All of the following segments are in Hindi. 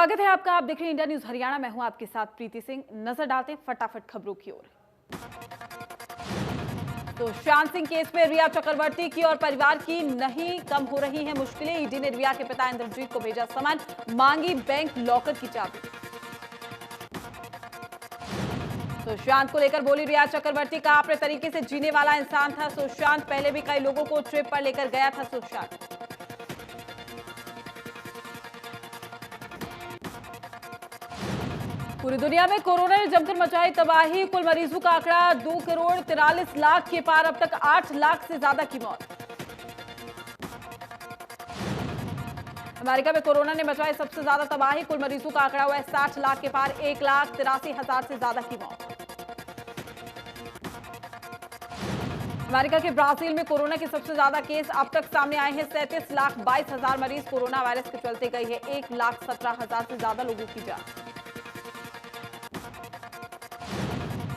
स्वागत है आपका। आप देख रहे हैं इंडिया न्यूज हरियाणा। मैं हूं आपके साथ प्रीति सिंह। नजर डालते हैं फटाफट खबरों की ओर। तो सुशांत सिंह केस में रिया चक्रवर्ती की और परिवार की नहीं कम हो रही हैं मुश्किलें। ईडी ने रिया के पिता इंद्रजीत को भेजा समन, मांगी बैंक लॉकर की चाबी। तो सुशांत को लेकर बोली रिया चक्रवर्ती, का अपने तरीके से जीने वाला इंसान था सुशांत। पहले भी कई लोगों को ट्रिप पर लेकर गया था सुशांत। पूरी दुनिया में कोरोना ने जमकर मचाई तबाही। कुल मरीजों का आंकड़ा 2,43,00,000 के पार। अब तक 8 लाख से ज्यादा की मौत। अमेरिका में कोरोना ने मचाई सबसे ज्यादा तबाही। कुल मरीजों का आंकड़ा हुआ है 60 लाख के पार। 1,83,000 से ज्यादा की मौत। अमेरिका के ब्राजील में कोरोना के सबसे ज्यादा केस अब तक सामने आए हैं। 37,22,000 मरीज कोरोना वायरस के चलते गई है 1,17,000 से ज्यादा लोगों की जान।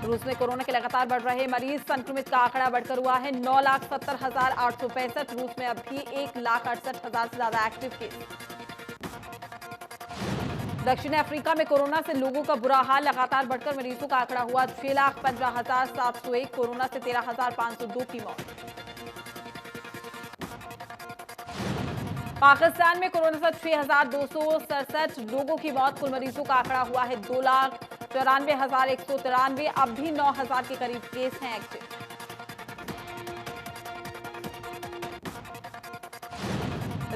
रूस में कोरोना के लगातार बढ़ रहे मरीज। संक्रमित का आंकड़ा बढ़कर हुआ है 9,70,865। रूस में अब भी 1,68,000 से ज्यादा एक्टिव केस। दक्षिण अफ्रीका में कोरोना से लोगों का बुरा हाल। लगातार बढ़कर मरीजों का आंकड़ा हुआ 6,15,701। कोरोना से 13,502 की मौत। पाकिस्तान में कोरोना से 6,267 लोगों की मौत। कुल मरीजों का आंकड़ा हुआ है 2,94,193। अब भी 9,000 के करीब केस हैं एक्टिव।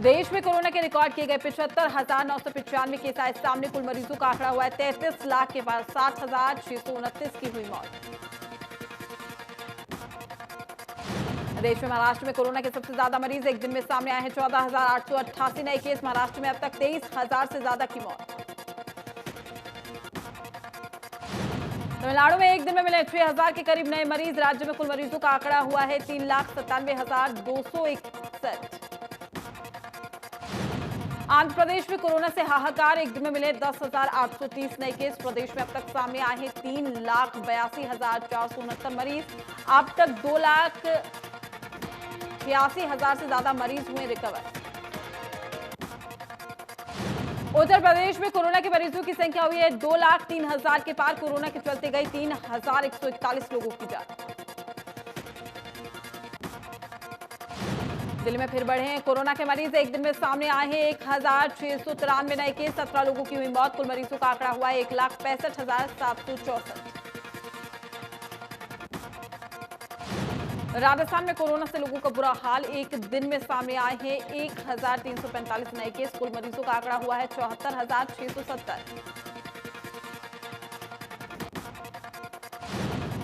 देश में कोरोना के रिकॉर्ड किए गए 75,995 केस आए सामने। कुल मरीजों का आंकड़ा हुआ है 33 लाख के पार। 60,629 की हुई मौत। देश में महाराष्ट्र में कोरोना के सबसे ज्यादा मरीज एक दिन में सामने आए हैं। 14,888 नए केस। महाराष्ट्र में अब तक 23,000 से ज्यादा की मौत। तमिलनाडु में एक दिन में मिले 6,000 के करीब नए मरीज। राज्य में कुल मरीजों का आंकड़ा हुआ है 3,97,261। आंध्र प्रदेश में कोरोना से हाहाकार। एक दिन में मिले 10,830 नए केस। प्रदेश में अब तक सामने आए हैं 3,82,469 मरीज। अब तक 2,86,000 से ज्यादा मरीज हुए रिकवर। उत्तर प्रदेश में कोरोना के मरीजों की संख्या हुई है 2,03,000 के पार। कोरोना के चलते गई 3,141 लोगों की जान। दिल्ली में फिर बढ़े हैं कोरोना के मरीज। एक दिन में सामने आए हैं 1,693 नए केस। 17 लोगों की हुई मौत। कुल मरीजों का आंकड़ा हुआ है 1,65,764। राजस्थान में कोरोना से लोगों का बुरा हाल। एक दिन में सामने आए हैं 1,345 नए केस। कुल मरीजों का आंकड़ा हुआ है 74,670।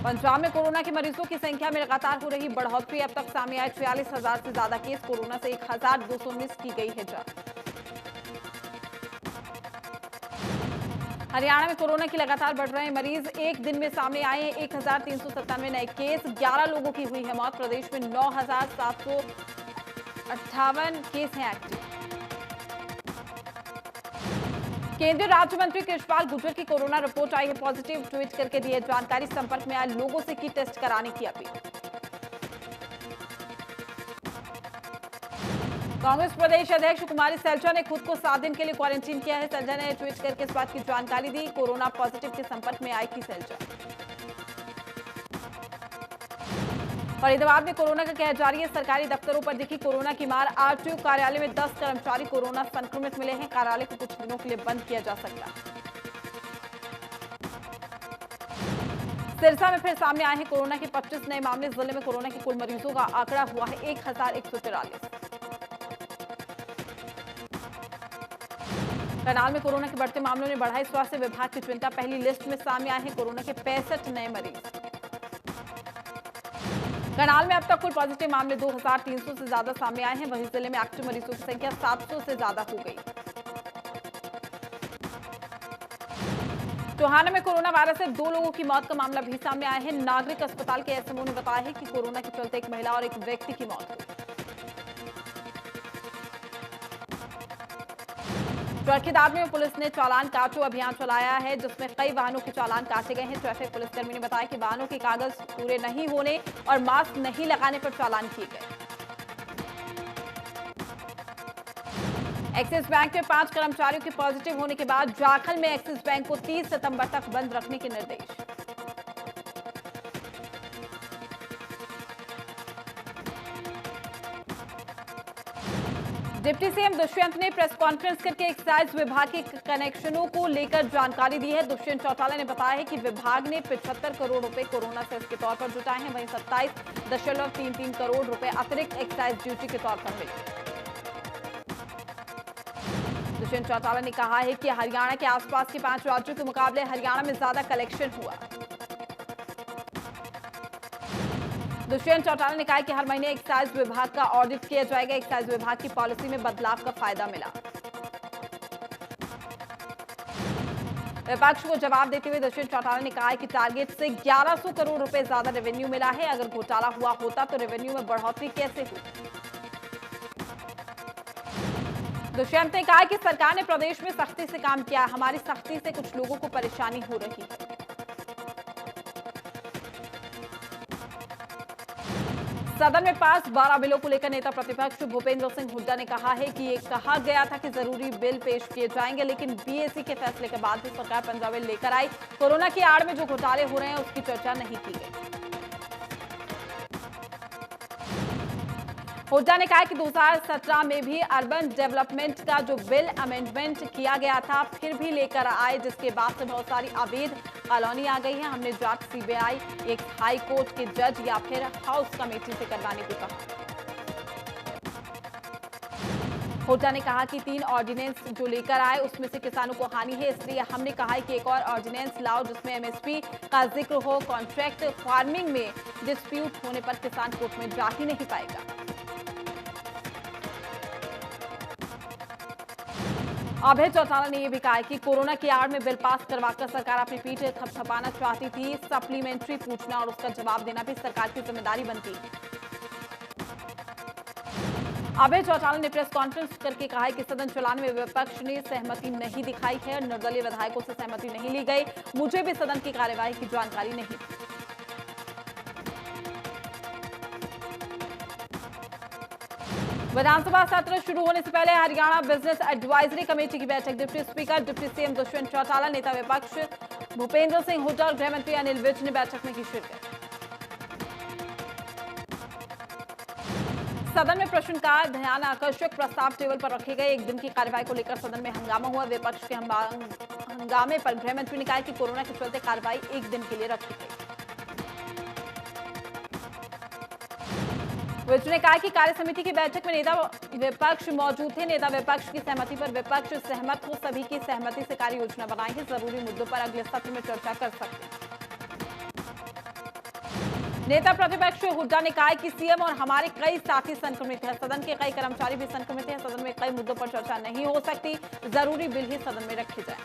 पंजाब में कोरोना के मरीजों की संख्या में लगातार हो रही बढ़ोतरी। अब तक सामने आए 46,000 से ज्यादा केस। कोरोना से 1,219 की गई है जांच। हरियाणा में कोरोना की लगातार बढ़ रहे मरीज। एक दिन में सामने आए हैं 1,397 नए केस। 11 लोगों की हुई है मौत। प्रदेश में 9,758 केस हैं एक्टिव। केंद्रीय राज्य मंत्री कृष्णपाल गुर्जर की कोरोना रिपोर्ट आई है पॉजिटिव। ट्वीट करके दी जानकारी। संपर्क में आए लोगों से की टेस्ट कराने की अपील। कांग्रेस प्रदेश अध्यक्ष कुमारी सैलजा ने खुद को 7 दिन के लिए क्वारंटीन किया है। सैलजा ने ट्वीट करके इस बात की जानकारी दी। कोरोना पॉजिटिव के संपर्क में आई थी सैलजा। फरीदाबाद में कोरोना का कहर जारी है। सरकारी दफ्तरों पर दिखी कोरोना की मार। आरटीओ कार्यालय में 10 कर्मचारी कोरोना संक्रमित मिले हैं। कार्यालय को कुछ दिनों के लिए बंद किया जा सकता है। सिरसा में फिर सामने आए हैं कोरोना के 25 नए मामले। जिले में कोरोना के कुल मरीजों का आंकड़ा हुआ है 1,143। करनाल में कोरोना के बढ़ते मामलों ने बढ़ाई स्वास्थ्य विभाग की चिंता। पहली लिस्ट में सामने आए हैं कोरोना के 65 नए मरीज। करनाल में अब तक कुल पॉजिटिव मामले 2,300 से ज्यादा सामने आए हैं। वहीं जिले में एक्टिव मरीजों की संख्या 700 से ज्यादा हो गई। टोहाना में कोरोना वायरस से 2 लोगों की मौत का मामला भी सामने आया है। नागरिक अस्पताल के एसएमओ ने बताया है कि कोरोना के चलते एक महिला और एक व्यक्ति की मौत हुई। चरखी दादरी में पुलिस ने चालान काटो अभियान चलाया है, जिसमें कई वाहनों के चालान काटे गए हैं। ट्रैफिक पुलिसकर्मी ने बताया कि वाहनों के कागज पूरे नहीं होने और मास्क नहीं लगाने पर चालान किए गए। एक्सिस बैंक में 5 कर्मचारियों के पॉजिटिव होने के बाद जाखल में एक्सिस बैंक को 30 सितंबर तक बंद रखने के निर्देश। डिप्टी सीएम दुष्यंत ने प्रेस कॉन्फ्रेंस करके एक्साइज विभाग के कनेक्शनों को लेकर जानकारी दी है। दुष्यंत चौटाला ने बताया है कि विभाग ने 75 करोड़ रुपए कोरोना सेस के तौर पर जुटाए हैं, वहीं 27.33 करोड़ रुपए अतिरिक्त एक्साइज ड्यूटी के तौर पर मिले। दुष्यंत चौटाला ने कहा है कि हरियाणा के आसपास के 5 राज्यों के मुकाबले हरियाणा में ज्यादा कलेक्शन हुआ। दुष्यंत चौटाला ने कहा कि हर महीने एक्साइज विभाग का ऑडिट किया जाएगा। एक्साइज विभाग की पॉलिसी में बदलाव का फायदा मिला। विपक्ष को जवाब देते हुए दुष्यंत चौटाला ने कहा कि टारगेट से 1100 करोड़ रुपए ज्यादा रेवेन्यू मिला है। अगर घोटाला हुआ होता तो रेवेन्यू में बढ़ोतरी कैसे हुई। दुष्यंत ने कहा कि सरकार ने प्रदेश में सख्ती से काम किया। हमारी सख्ती से कुछ लोगों को परेशानी हो रही है। सदन में पास 12 बिलों को लेकर नेता प्रतिपक्ष भूपेंद्र सिंह हुड्डा ने कहा है कि ये कहा गया था कि जरूरी बिल पेश किए जाएंगे, लेकिन बीएसई के फैसले के बाद भी सरकार 15 बिल लेकर आई। कोरोना की आड़ में जो घोटाले हो रहे हैं उसकी चर्चा नहीं की गई। हुड्डा ने कहा कि 2017 में भी अर्बन डेवलपमेंट का जो बिल अमेंडमेंट किया गया था फिर भी लेकर आए, जिसके बाद से बहुत सारी अवैध कॉलोनी आ गई है। हमने जांच सीबीआई, एक हाई कोर्ट के जज या फिर हाउस कमेटी से करवाने को कहा। हुड्डा ने कहा कि 3 ऑर्डिनेंस जो लेकर आए उसमें से किसानों को हानि है, इसलिए हमने कहा है कि एक और ऑर्डिनेंस लाओ जिसमें एमएसपी का जिक्र हो। कॉन्ट्रैक्ट फार्मिंग में डिस्प्यूट होने पर किसान कोर्ट में जा ही नहीं पाएगा। अभय चौटाला ने यह भी कहा कि कोरोना की आड़ में बिल पास करवाकर सरकार अपनी पीठ थपथपाना चाहती थी। सप्लीमेंट्री पूछना और उसका जवाब देना भी सरकार की जिम्मेदारी बनती है। अभय चौटाला ने प्रेस कॉन्फ्रेंस करके कहा है कि सदन चलाने में विपक्ष ने सहमति नहीं दिखाई है। निर्दलीय विधायकों से सहमति नहीं ली गई। मुझे भी सदन की कार्यवाही की जानकारी नहीं। विधानसभा सत्र शुरू होने से पहले हरियाणा बिजनेस एडवाइजरी कमेटी की बैठक। Deputy speaker deputy CM Dushyant Chautala, नेता विपक्ष भूपेंद्र सिंह हुड्डा और गृह मंत्री अनिल विज ने बैठक में की शिरकत। सदन में प्रश्नकाल ध्यान आकर्षक प्रस्ताव टेबल पर रखे गए। एक दिन की कार्यवाही को लेकर सदन में हंगामा हुआ। विपक्ष के हंगामे पर गृह मंत्री ने कहा कि कोरोना के चलते कार्यवाही एक दिन के लिए रखी गई। विज ने कहा कि कार्य समिति की बैठक में नेता विपक्ष मौजूद थे। नेता विपक्ष की सहमति पर विपक्ष सहमत हो, सभी की सहमति से कार्य योजना बनाई है। जरूरी मुद्दों पर अगले सत्र में चर्चा कर सकते हैं। नेता प्रतिपक्ष हुड्डा ने कहा कि सीएम और हमारे कई साथी संक्रमित हैं। सदन के कई कर्मचारी भी संक्रमित हैं। सदन में कई मुद्दों पर चर्चा नहीं हो सकती। जरूरी बिल ही सदन में रखे जाए।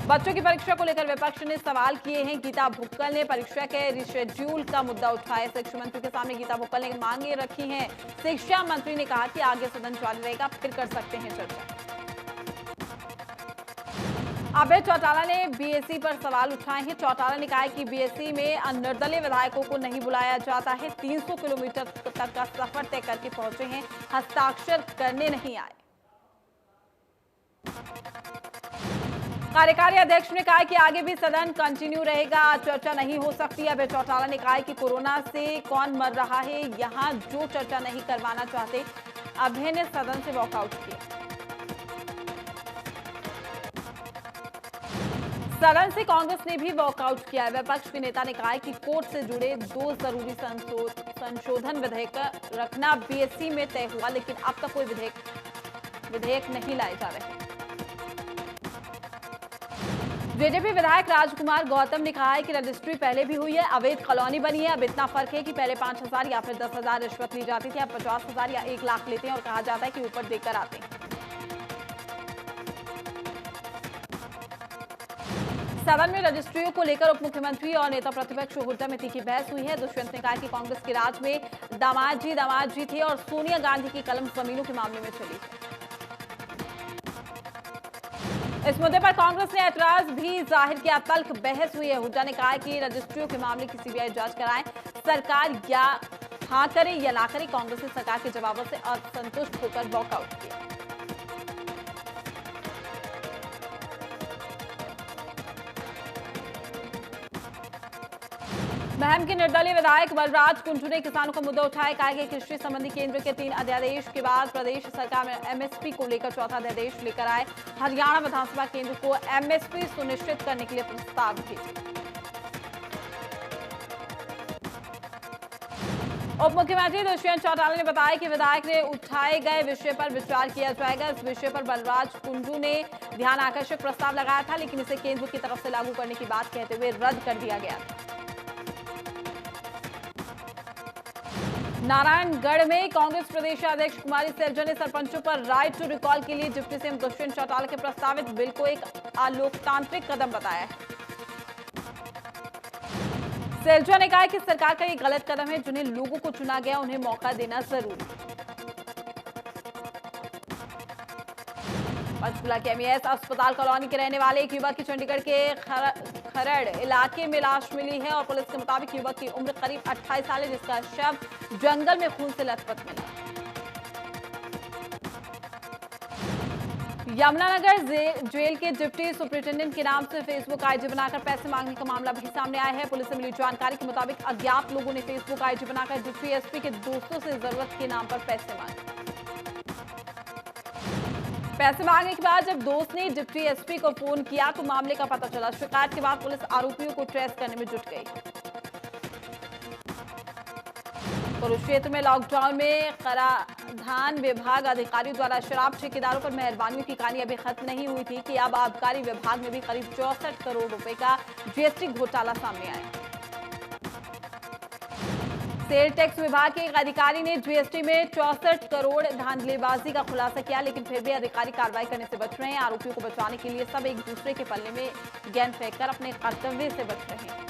बच्चों की परीक्षा को लेकर विपक्ष ने सवाल किए हैं। गीता भुक्कल ने परीक्षा के रिशेड्यूल का मुद्दा उठाया। शिक्षा मंत्री के सामने गीता भुक्कल ने मांगे रखी हैं। शिक्षा मंत्री ने कहा कि आगे सदन जारी रहेगा, फिर कर सकते हैं चर्चा। अभय चौटाला ने बीएसई पर सवाल उठाए हैं। चौटाला ने कहा कि बीएसई में निर्दलीय विधायकों को नहीं बुलाया जाता है। 300 किलोमीटर तक का सफर तय करके पहुंचे हैं, हस्ताक्षर करने नहीं आए। कार्यकारी अध्यक्ष ने कहा कि आगे भी सदन कंटिन्यू रहेगा, चर्चा नहीं हो सकती। अभय चौटाला ने कहा कि कोरोना से कौन मर रहा है, यहां जो चर्चा नहीं करवाना चाहते। अभय ने सदन से वॉकआउट किया। सदन से कांग्रेस ने भी वॉकआउट किया। विपक्ष के नेता ने कहा कि कोर्ट से जुड़े 2 जरूरी संशोधन विधेयक रखना बीएसई में तय हुआ, लेकिन अब तक कोई विधेयक नहीं लाए जा रहे। जेजेपी विधायक राजकुमार गौतम ने कहा है कि रजिस्ट्री पहले भी हुई है, अवैध कॉलोनी बनी है। अब इतना फर्क है कि पहले 5,000 या फिर 10,000 रिश्वत ली जाती थी, अब 50,000 या 1 लाख लेते हैं और कहा जाता है कि ऊपर देकर आते हैं। सदन में रजिस्ट्रियों को लेकर उप मुख्यमंत्री और नेता प्रतिपक्ष हुड्डा में तीखी बहस हुई है। दुष्यंत ने कहा कि कांग्रेस के राज में दामाद जी थे और सोनिया गांधी की कलम जमीनों के मामले में चली है। इस मुद्दे पर कांग्रेस ने ऐतराज भी जाहिर किया। तल्ख बहस हुई है। हुड्डा ने कहा कि रजिस्ट्रियों के मामले की सीबीआई जांच कराएं। सरकार या हाँ करे या ना करे, कांग्रेस ने सरकार के जवाबों से असंतुष्ट होकर वॉकआउट किया। महम के निर्दलीय विधायक बलराज कुंजू ने किसानों का मुद्दा उठाया। कहा कि कृषि संबंधी केंद्र के 3 अध्यादेश के बाद प्रदेश सरकार में एमएसपी को लेकर चौथा अध्यादेश लेकर आए। हरियाणा विधानसभा केंद्र को एमएसपी सुनिश्चित करने के लिए प्रस्ताव भेजे। उप मुख्यमंत्री दुष्यंत चौटाला ने बताया कि विधायक ने उठाए गए विषय पर विचार किया जाएगा। इस विषय पर बलराज कुंजू ने ध्यान आकर्षक प्रस्ताव लगाया था, लेकिन इसे केंद्र की तरफ से लागू करने की बात कहते हुए रद्द कर दिया गया था। नारायणगढ़ में कांग्रेस प्रदेश अध्यक्ष कुमारी सैलजा ने सरपंचों पर राइट टू रिकॉल के लिए डिप्टी सीएम दुष्यंत चौटाला के प्रस्तावित बिल को एक अलोकतांत्रिक कदम बताया है। सैलजा ने कहा कि सरकार का ये गलत कदम है। जिन्हें लोगों को चुना गया उन्हें मौका देना जरूरी है। पंचकुला के एमईएस अस्पताल कॉलोनी के रहने वाले एक युवक की चंडीगढ़ के खरड़ इलाके में लाश मिली है और पुलिस के मुताबिक युवक की उम्र करीब 28 साल है, जिसका शव जंगल में खून से लथपथ मिला। यमुनानगर जेल के डिप्टी सुपरिटेंडेंट के नाम से फेसबुक आईडी बनाकर पैसे मांगने का मामला भी सामने आया है। पुलिस से मिली जानकारी के मुताबिक अज्ञात लोगों ने फेसबुक आईडी बनाकर डिप्टी एसपी के दोस्तों से जरूरत के नाम पर पैसे मांगे। पैसे मांगने के बाद जब दोस्त ने डिप्टी एसपी को फोन किया तो मामले का पता चला। शिकायत के बाद पुलिस आरोपियों को ट्रेस करने में जुट गई। कुरुक्षेत्र में लॉकडाउन में कराधान विभाग अधिकारियों द्वारा शराब ठेकेदारों पर मेहरबानियों की कहानी अभी खत्म नहीं हुई थी कि अब आबकारी विभाग में भी करीब 64 करोड़ रुपए का जीएसटी घोटाला सामने आया। सेल टैक्स विभाग के एक अधिकारी ने जीएसटी में 64 करोड़ धांधलीबाजी का खुलासा किया, लेकिन फिर भी अधिकारी कार्रवाई करने से बच रहे हैं। आरोपियों को बचाने के लिए सब एक दूसरे के पल्ले में गेंद फेंककर अपने कर्तव्य से बच रहे हैं।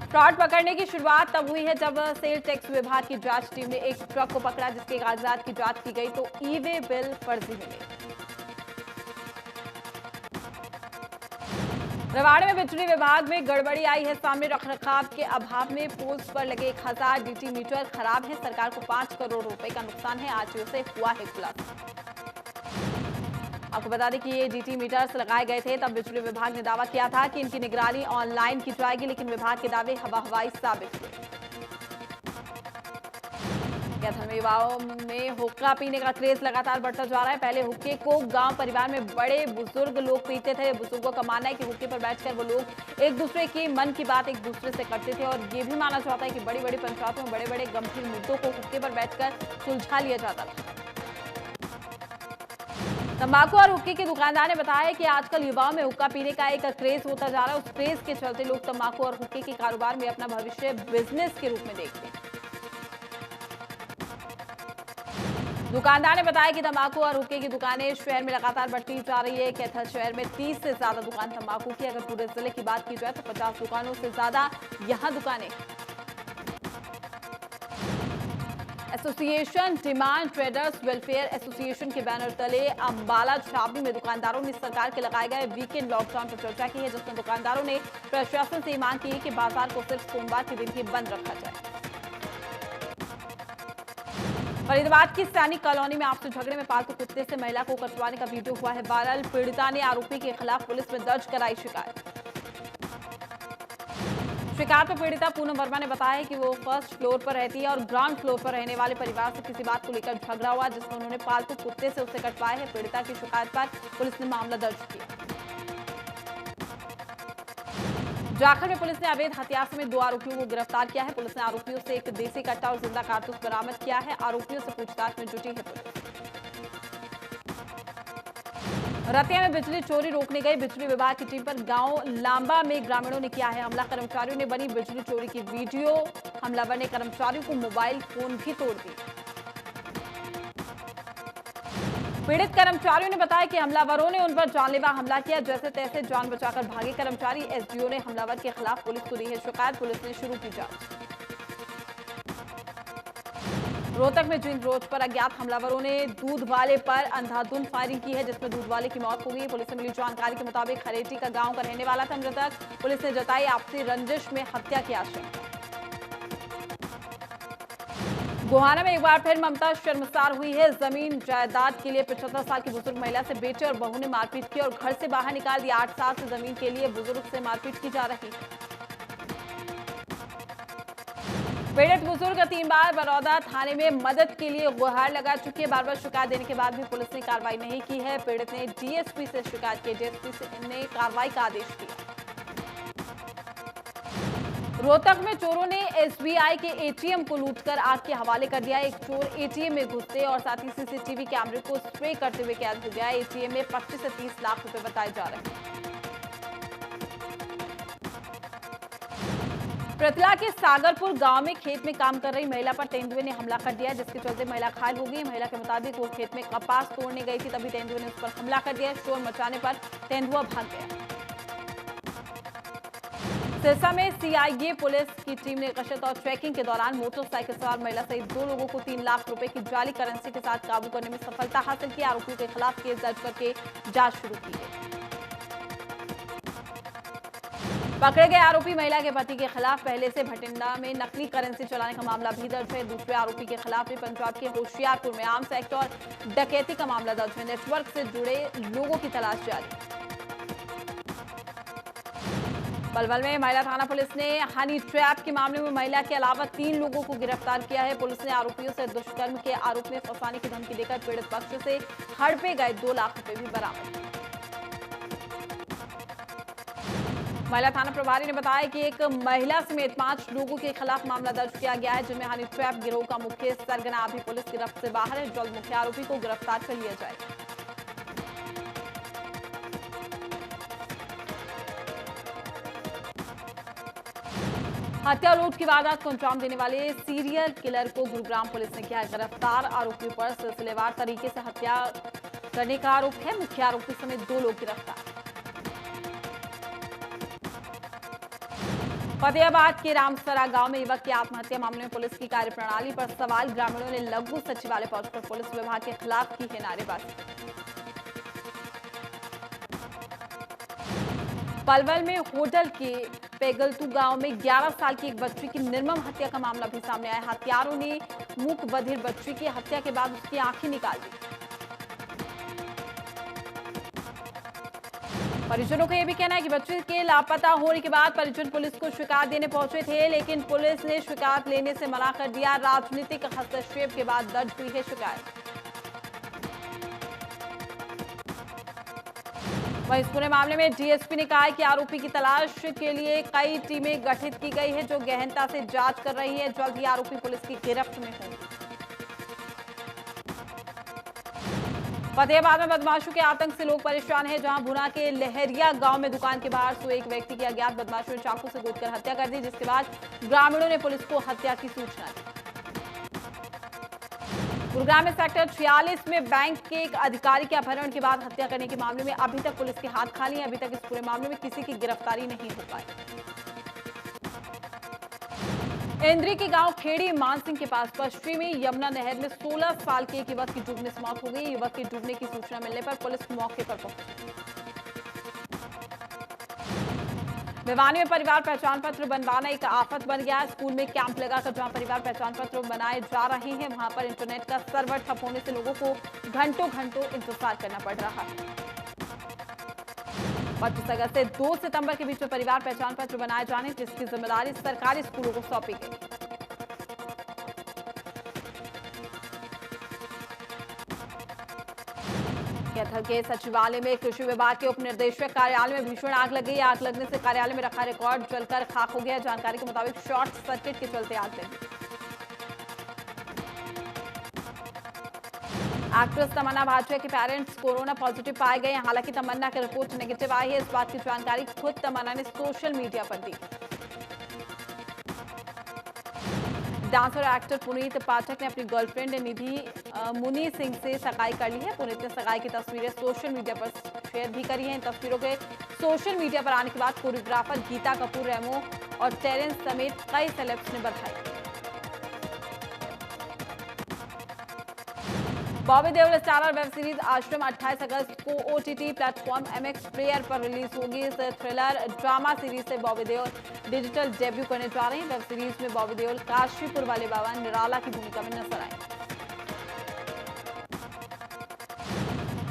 फ्रॉड पकड़ने की शुरुआत तब हुई है जब सेल टैक्स विभाग की जांच टीम ने एक ट्रक को पकड़ा, जिसके कागजात की जांच की गई तो ई-वे बिल फर्जी मिले। रेवाड़ी में बिजली विभाग में गड़बड़ी आई है सामने। रखरखाव के अभाव में पोल्स पर लगे 1000 डीटी मीटर खराब है। सरकार को 5 करोड़ रुपए का नुकसान है। आरटीओ से हुआ है खुलासा। आपको बता दें कि ये डीटी मीटर्स लगाए गए थे तब बिजली विभाग ने दावा किया था कि इनकी निगरानी ऑनलाइन की जाएगी, लेकिन विभाग के दावे हवाई साबित हुए। कैथल में युवाओं में हुक्का पीने का क्रेज लगातार बढ़ता जा रहा है। पहले हुक्के को गांव परिवार में बड़े बुजुर्ग लोग पीते थे। बुजुर्गों का मानना है कि हुक्के पर बैठकर वो लोग एक दूसरे की मन की बात एक दूसरे से करते थे और ये भी माना जाता है कि बड़ी बड़ी पंचायतों में बड़े बड़े गंभीर मुद्दों को हुक्के पर बैठकर सुलझा लिया जाता था। तंबाकू और हुक्के के दुकानदार ने बताया कि आजकल युवाओं में हुक्का पीने का एक क्रेज होता जा रहा है। उस क्रेज के चलते लोग तंबाकू और हुक्के के कारोबार में अपना भविष्य बिजनेस के रूप में देखते हैं। दुकानदार ने बताया कि तंबाकू और हुक्के की दुकानें शहर में लगातार बढ़ती जा रही है। कैथल शहर में 30 से ज्यादा दुकान तंबाकू की, अगर पूरे जिले की बात की जाए तो 50 दुकानों से ज्यादा यहां दुकानें। Association demand traders welfare association के बैनर तले अंबाला छावनी में दुकानदारों ने सरकार के लगाए गए वीकेंड लॉकडाउन पर चर्चा की है, जिसमें दुकानदारों ने प्रशासन से मांग की है कि बाजार को सिर्फ सोमवार के दिन ही बंद रखा जाए। फरीदाबाद की सैनिक कॉलोनी में आपसी झगड़े में पालतू कुत्ते से महिला को कटवाने का वीडियो हुआ है वायरल। पीड़िता ने आरोपी के खिलाफ पुलिस में दर्ज कराई शिकायत। शिकायत में पीड़िता पूनम वर्मा ने बताया कि वो फर्स्ट फ्लोर पर रहती है और ग्राउंड फ्लोर पर रहने वाले परिवार से किसी बात को लेकर झगड़ा हुआ, जिसमें उन्होंने पालतू कुत्ते से उसे कटवाया है। पीड़िता की शिकायत पर पुलिस ने मामला दर्ज किया। जाखल में पुलिस ने अवैध हथियार समेत 2 आरोपियों को गिरफ्तार किया है। पुलिस ने आरोपियों से एक देसी कट्टा और जिंदा कारतूस बरामद किया है। आरोपियों से पूछताछ में जुटी है पुलिस। रतिया में बिजली चोरी रोकने गई बिजली विभाग की टीम पर गांव लांबा में ग्रामीणों ने किया है हमला। कर्मचारियों ने बनी बिजली चोरी की वीडियो। हमलावर ने कर्मचारियों को मोबाइल फोन भी तोड़ दी। पीड़ित कर्मचारियों ने बताया कि हमलावरों ने उन पर जानलेवा हमला किया। जैसे तैसे जान बचाकर भागे कर्मचारी। एसडीओ ने हमलावर के खिलाफ पुलिस को दी है शिकायत। पुलिस ने शुरू की जांच। रोहतक में जिंक रोड पर अज्ञात हमलावरों ने दूध वाले पर अंधाधुंध फायरिंग की है, जिसमें दूध वाले की मौत हो गई। पुलिस से मिली जानकारी के मुताबिक हरेटी का गांव का रहने वाला था मृतक। पुलिस ने जताई आपसी रंजिश में हत्या की आशंका। गोहाना में एक बार फिर ममता शर्मसार हुई है। जमीन जायदाद के लिए 75 साल की बुजुर्ग महिला से बेटे और बहू ने मारपीट की और घर से बाहर निकाल दिया। 8 साल से जमीन के लिए बुजुर्ग से मारपीट की जा रही है। पीड़ित बुजुर्ग 3 बार बरौदा थाने में मदद के लिए गुहार लगा चुकी है। बार बार शिकायत देने के बाद भी पुलिस ने कार्रवाई नहीं की है। पीड़ित ने डीएसपी से शिकायत की। डीएसपी ने कार्रवाई का आदेश दिया। रोहतक में चोरों ने एसबीआई के एटीएम को लूटकर आग के हवाले कर दिया। एक चोर एटीएम में घुसते और साथ ही सीसीटीवी कैमरे को स्प्रे करते हुए कैद हो गया। एटीएम में 25 से 30 लाख रुपए बताए जा रहे हैं। पृथला के सागरपुर गांव में खेत में काम कर रही महिला पर तेंदुए ने हमला कर दिया, जिसके चलते महिला घायल हो गई। महिला के मुताबिक वो खेत में कपास तोड़ने गई थी, तभी तेंदुए ने उस पर हमला कर दिया। शोर मचाने पर तेंदुआ भाग गया। सिरसा में सीआईए पुलिस की टीम ने गश्त और चेकिंग के दौरान मोटरसाइकिल सवार महिला सहित 2 लोगों को 3 लाख रुपए की जाली करेंसी के साथ काबू करने में सफलता हासिल की। आरोपियों के खिलाफ केस दर्ज करके जांच शुरू की गई। पकड़े गए आरोपी महिला के पति के खिलाफ पहले से भटिंडा में नकली करेंसी चलाने का मामला भी दर्ज है। दूसरे आरोपी के खिलाफ भी पंजाब के होशियारपुर में आर्म्स एक्ट और डकैती का मामला दर्ज है। नेटवर्क से जुड़े लोगों की तलाश जारी। पलवल में महिला थाना पुलिस ने हनी ट्रैप के मामले में महिला के अलावा 3 लोगों को गिरफ्तार किया है। पुलिस ने आरोपियों से दुष्कर्म के आरोप में फंसाने की धमकी देकर पीड़ित पक्ष से हड़पे गए 2 लाख रुपए भी बरामद। महिला थाना प्रभारी ने बताया कि एक महिला समेत 5 लोगों के खिलाफ मामला दर्ज किया गया है, जिनमें हनी ट्रैप गिरोह का मुख्य सरगना अभी पुलिस गिरफ्त से बाहर है। जल्द मुख्य आरोपी को गिरफ्तार कर लिया जाएगा। हत्या लूट की वारदात को अंजाम देने वाले सीरियल किलर को गुरुग्राम पुलिस ने किया गिरफ्तार। आरोपियों पर सिलसिलेवार तरीके से हत्या करने का आरोप है। मुख्य आरोपी समेत 2 लोग गिरफ्तार। फतेहाबाद के रामसरा गांव में युवक की आत्महत्या मामले में पुलिस की कार्यप्रणाली पर सवाल। ग्रामीणों ने लघु सचिवालय पहुंचकर पुलिस विभाग के खिलाफ की है नारेबाजी। पलवल में होटल के पेगलतू गांव में 11 साल की एक बच्ची की निर्मम हत्या का मामला भी सामने आया। हत्यारों ने मूक बधिर बच्ची की हत्या के बाद उसकी आंखें निकाल दी। परिजनों का यह भी कहना है कि बच्चे के लापता होने के बाद परिजन पुलिस को शिकायत देने पहुंचे थे, लेकिन पुलिस ने शिकायत लेने से मना कर दिया। राजनीतिक हस्तक्षेप के बाद दर्ज हुई है शिकायत। वहीं इस पूरे मामले में डीएसपी ने कहा है कि आरोपी की तलाश के लिए कई टीमें गठित की गई है, जो गहनता से जांच कर रही है। जल्द ही आरोपी पुलिस की गिरफ्त में होंगे। फतेहाबाद में बदमाशों के आतंक से लोग परेशान हैं, जहां भुना के लहरिया गांव में दुकान के बाहर सोए एक व्यक्ति की अज्ञात बदमाशों ने चाकू से गोदकर हत्या कर दी, जिसके बाद ग्रामीणों ने पुलिस को हत्या की सूचना दी। गुरुग्राम में सेक्टर 46 में बैंक के एक अधिकारी के अपहरण के बाद हत्या करने के मामले में अभी तक पुलिस के हाथ खाली हैं। अभी तक इस पूरे मामले में किसी की गिरफ्तारी नहीं हो पाई। इंद्री के गांव खेड़ी मानसिंह के पास पश्चिमी यमुना नहर में 16 साल के एक युवक की डूबने से मौत हो गई। युवक के डूबने की सूचना मिलने पर पुलिस मौके पर पहुंची। भिवानी में परिवार पहचान पत्र बनवाना एक आफत बन गया है। स्कूल में कैंप लगाकर जहां परिवार पहचान पत्र बनाए जा रहे हैं, वहां पर इंटरनेट का सर्वर ठप होने से लोगों को घंटों इंतजार करना पड़ रहा है। 25 अगस्त से 2 सितंबर के बीच में परिवार पहचान पत्र बनाए जाने, जिसकी जिम्मेदारी सरकारी स्कूलों को सौंपी गई। कैथल के सचिवालय में कृषि विभाग के उप निदेशक कार्यालय में भीषण आग लग गई। आग लगने से कार्यालय में रखा रिकॉर्ड जलकर खाक हो गया। जानकारी के मुताबिक शॉर्ट सर्किट के चलते आग लगी। एक्ट्रेस तमन्ना भाटिया के पेरेंट्स कोरोना पॉजिटिव पाए गए। हालांकि तमन्ना की रिपोर्ट नेगेटिव आई है। इस बात की जानकारी खुद तमन्ना ने सोशल मीडिया पर दी। डांसर और एक्टर पुनीत पाठक ने अपनी गर्लफ्रेंड निधि मुनि सिंह से सगाई कर ली है। पुनीत ने सगाई की तस्वीरें सोशल मीडिया पर शेयर भी करी हैं। इन तस्वीरों के सोशल मीडिया पर आने के बाद कोरियोग्राफर गीता कपूर, रेमो और टेरेंस समेत कई सेलेब्स ने बधाई। Bobby Deol starrer web series आश्रम 28 अगस्त को OTT प्लेटफॉर्म MX प्लेयर पर रिलीज होगी। इस थ्रिलर ड्रामा सीरीज से बॉबी देओल डिजिटल डेब्यू करने जा रहे हैं। वेब सीरीज में बॉबी देओल काशीपुर वाले बाबा निराला की भूमिका में नजर आए।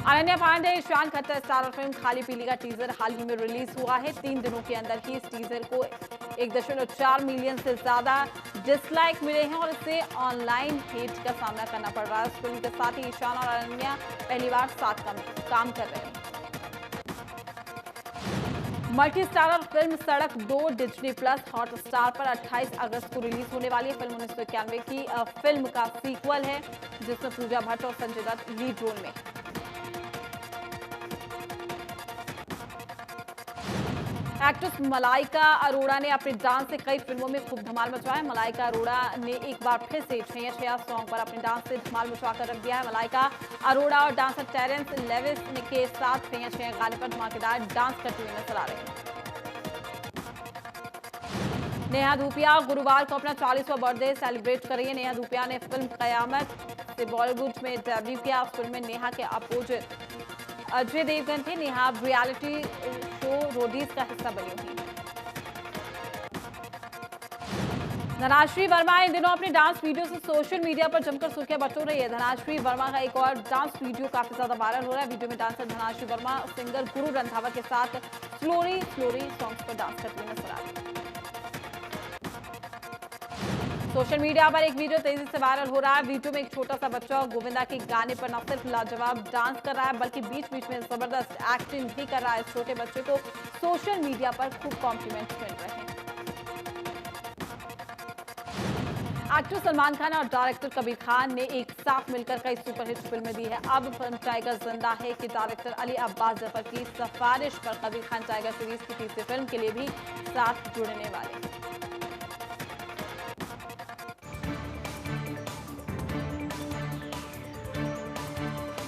अनन्या पांडे ईशान खट्टर स्टारर फिल्म खाली पीली का टीजर हाल ही में रिलीज हुआ है। 3 दिनों के अंदर ही इस टीजर को 1.4 मिलियन से ज्यादा डिसलाइक मिले हैं और इसे ऑनलाइन हेट का सामना करना पड़ रहा है। इस फिल्म के साथ ही ईशान और अनन्या पहली बार साथ काम कर रहे हैं। मल्टी स्टारर फिल्म सड़क 2 डिज्नी प्लस हॉटस्टार पर 28 अगस्त को रिलीज होने वाली है। फिल्म 1991 की फिल्म का सीक्वल है जिसमें पूजा भट्ट और संजय दत्त लीड रोल में। एक्ट्रेस मलाइका अरोड़ा ने अपने डांस से कई फिल्मों में खूब धमाल मचवाया है। मलाइका अरोड़ा ने एक बार फिर से छैया छैया सॉन्ग पर अपने डांस से धमाल मचवाकर रख दिया है। मलाइका अरोड़ा और डांसर टेरेंस लेविस के साथ छैया छैया गाने पर धमाकेदार डांस करते हुए नजर आ रहे हैं। नेहा धूपिया गुरुवार को अपना 40वां बर्थडे सेलिब्रेट कर रही है। नेहा धूपिया ने फिल्म कयामत से बॉलीवुड में डेब्यू किया। उस फिल्म में नेहा के अपोजिट अजय देवगन थे। नेहा रियलिटी शो रोडीज का हिस्सा बनी हुई। धनाश्री वर्मा इन दिनों अपने डांस वीडियो से सोशल मीडिया पर जमकर सुर्खियां बटोर रही है। धनाश्री वर्मा का एक और डांस वीडियो काफी ज्यादा वायरल हो रहा है। वीडियो में डांसर धनाश्री वर्मा सिंगर गुरु रंधावा के साथ स्लोरी सॉन्ग्स पर डांस करती हुई नजर आ रही है। सोशल मीडिया पर एक वीडियो तेजी से वायरल हो रहा है। वीडियो में एक छोटा सा बच्चा गोविंदा के गाने पर न सिर्फ लाजवाब डांस कर रहा है बल्कि बीच बीच में जबरदस्त एक्टिंग भी कर रहा है। इस छोटे बच्चे को सोशल मीडिया पर खूब कॉम्प्लीमेंट्स मिल रहे हैं। एक्टर सलमान खान और डायरेक्टर कबीर खान ने एक साथ मिलकर कई सुपरहिट फिल्में दी है। अब फिल्म टाइगर जिंदा है कि डायरेक्टर अली अब्बास जफर की सिफारिश पर कबीर खान टाइगर सीरीज की तीसरी फिल्म के लिए भी साथ जुड़ने वाले हैं।